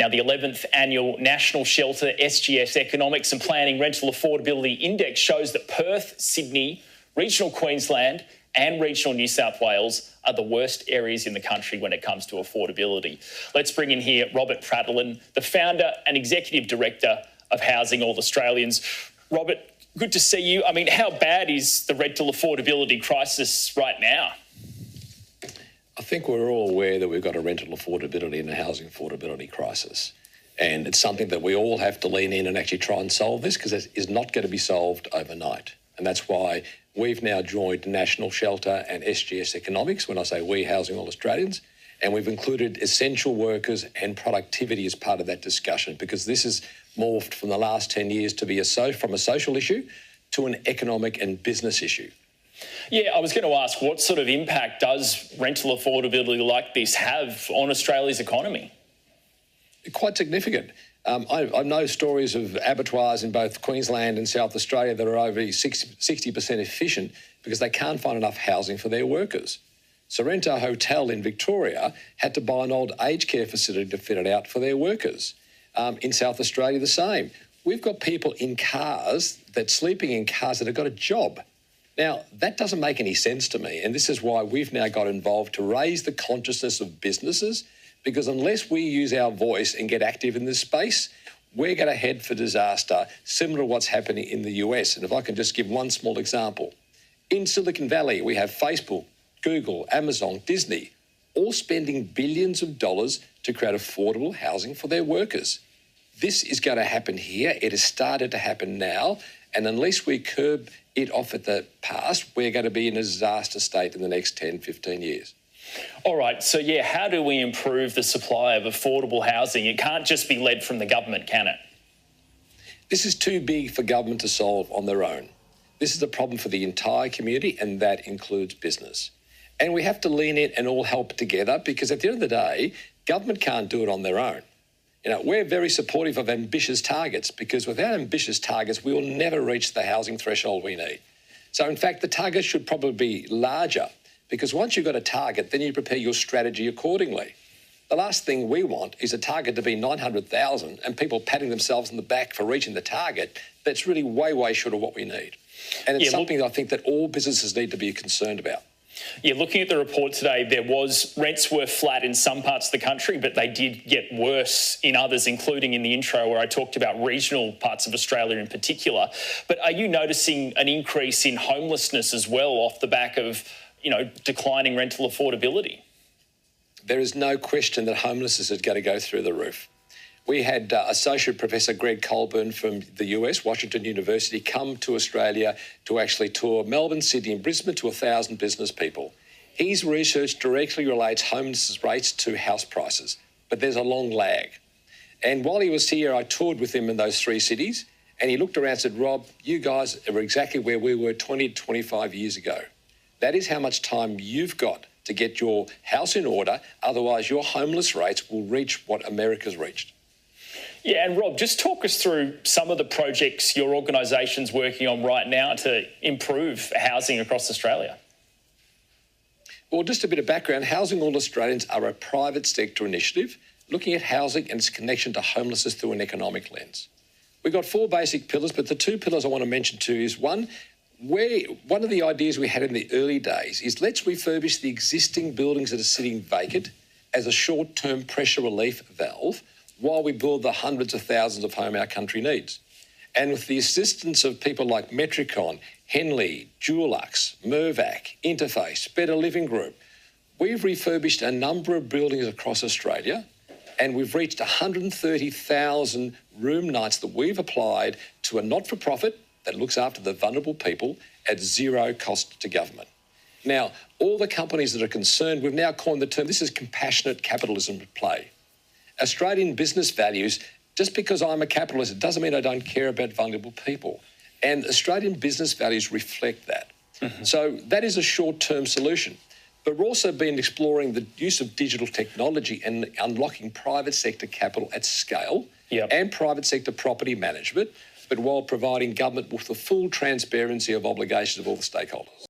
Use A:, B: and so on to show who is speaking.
A: Now, the 11th annual National Shelter SGS Economics and Planning Rental Affordability Index shows that Perth, Sydney, regional Queensland and regional New South Wales are the worst areas in the country when it comes to affordability. Let's bring in here Robert Pradolin, the founder and executive director of Housing All Australians. Robert, good to see you. I mean, how bad is the rental affordability crisis right now?
B: I think we're all aware that we've got a rental affordability and a housing affordability crisis. And it's something that we all have to lean in and actually try and solve this, because it is not going to be solved overnight. And that's why we've now joined National Shelter and SGS Economics, when I say we, Housing All Australians, and we've included essential workers and productivity as part of that discussion, because this has morphed from the last 10 years to be from a social issue to an economic and business issue.
A: Yeah, I was going to ask, what sort of impact does rental affordability like this have on Australia's economy?
B: Quite significant. I know stories of abattoirs in both Queensland and South Australia that are over 60% efficient because they can't find enough housing for their workers. Sorrento Hotel in Victoria had to buy an old aged care facility to fit it out for their workers. In South Australia, the same. We've got people in cars sleeping in cars that have got a job. Now, that doesn't make any sense to me, and this is why we've now got involved to raise the consciousness of businesses, because unless we use our voice and get active in this space, we're going to head for disaster, similar to what's happening in the US. And if I can just give one small example. In Silicon Valley, we have Facebook, Google, Amazon, Disney, all spending billions of dollars to create affordable housing for their workers. This is going to happen here. It has started to happen now. And unless we curb it off at the pass, we're going to be in a disaster state in the next 10, 15 years.
A: All right, so yeah, how do we improve the supply of affordable housing? It can't just be led from the government, can it?
B: This is too big for government to solve on their own. This is a problem for the entire community, and that includes business. And we have to lean in and all help together, because at the end of the day, government can't do it on their own. You know, we're very supportive of ambitious targets, because without ambitious targets, we will never reach the housing threshold we need. So in fact, the targets should probably be larger, because once you've got a target, then you prepare your strategy accordingly. The last thing we want is a target to be 900,000 and people patting themselves on the back for reaching the target. That's really way, way short of what we need. And it's something that I think that all businesses need to be concerned about.
A: Yeah, looking at the report today, rents were flat in some parts of the country, but they did get worse in others, including in the intro where I talked about regional parts of Australia in particular. But are you noticing an increase in homelessness as well off the back of, declining rental affordability?
B: There is no question that homelessness is going to go through the roof. We had Associate Professor Greg Colburn from the US, Washington University, come to Australia to actually tour Melbourne, Sydney and Brisbane to 1,000 business people. His research directly relates homelessness rates to house prices, but there's a long lag. And while he was here, I toured with him in those three cities, and he looked around and said, Rob, you guys are exactly where we were 20 to 25 years ago. That is how much time you've got to get your house in order, otherwise your homeless rates will reach what America's reached.
A: Yeah, and Rob, just talk us through some of the projects your organisation's working on right now to improve housing across Australia.
B: Well, just a bit of background. Housing All Australians are a private sector initiative looking at housing and its connection to homelessness through an economic lens. We've got four basic pillars, but the two pillars I want to mention too is one of the ideas we had in the early days is let's refurbish the existing buildings that are sitting vacant as a short-term pressure relief valve while we build the hundreds of thousands of homes our country needs. And with the assistance of people like Metricon, Henley, Dulux, Mirvac, Interface, Better Living Group, we've refurbished a number of buildings across Australia, and we've reached 130,000 room nights that we've applied to a not-for-profit that looks after the vulnerable people at zero cost to government. Now, all the companies that are concerned, we've now coined the term, this is compassionate capitalism at play. Australian business values, just because I'm a capitalist, it doesn't mean I don't care about vulnerable people. And Australian business values reflect that. Mm-hmm. So that is a short-term solution. But we've also been exploring the use of digital technology and unlocking private sector capital at scale and private sector property management, but while providing government with the full transparency of obligations of all the stakeholders.